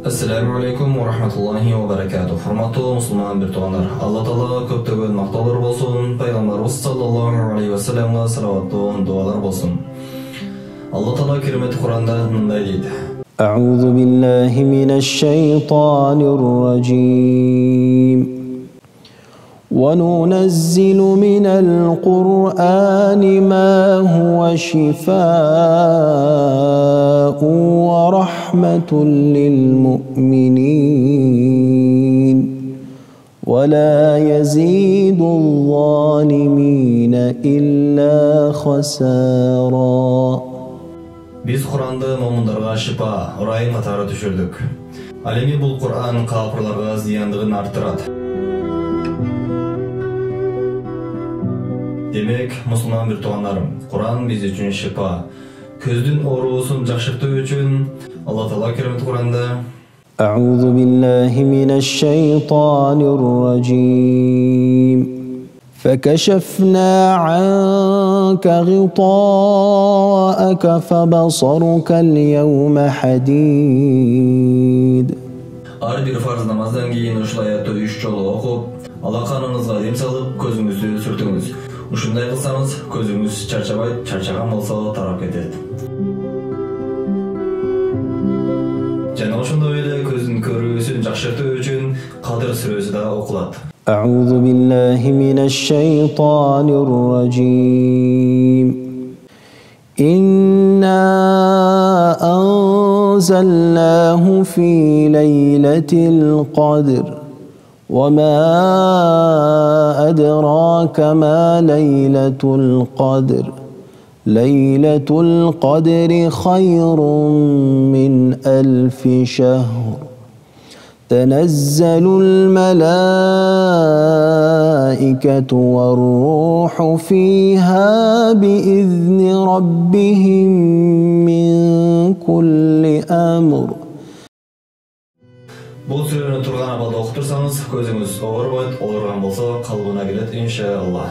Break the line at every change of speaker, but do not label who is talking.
Assalamu alaikum wa rahmatullahi wa barakatuh. Hurmatly musulman bir to'g'anlar. Alloh taolo ko'ptagan maqtovlar bo'lsin. Payg'ambarimiz sallallohu alayhi va sallamga salovat va duolar bo'lsin. Alloh taolo karimati Qur'onda bunday deydi:
أعوذ بالله من الشيطان الرجيم وننزل من القرآن ما هو شفاء ورحمة للمؤمنين ولا يزيد الظالمين إلا خسارا.
Biz Qur'onda mo'minlarga shifa, ro'y qatori tushirdik. Alimi bu Qur'on kofirlarga ziyonligini orttiradi. Demek, musulman bir to'g'anlarim, Qur'on biz uchun shifa. Ko'zdan o'rusin yaxshiligi uchun Alloh taolo karimati Qur'onda
أعوذ بالله من الشيطان الرجيم فكشفنا عنك غطاءك فبصرك اليوم حديد.
Her bir farz namazdan keyin ushbu oyatni 3 jolu o'qib, alaqaningizga dem solib, ko'zingizni surtingiz. Shunday qilsangiz, ko'zingiz charchagan bo'lsa tarab ketadi. Janob shunday o'yla ko'zni ko'rishini yaxshilatish uchun Qadr surasida o'qiladi.
أعوذ بالله من الشيطان الرجيم إنا أنزلناه في ليلة القدر وما أدراك ما ليلة القدر ليلة القدر خير من 1000 شهر تنزل الملائكة والروح فيها بإذن ربهم من كل أمر.
Bu süreni turgan abada okutursanız, gözünüz ağır boyut olurgan bolsa kalbına gelet inşallah.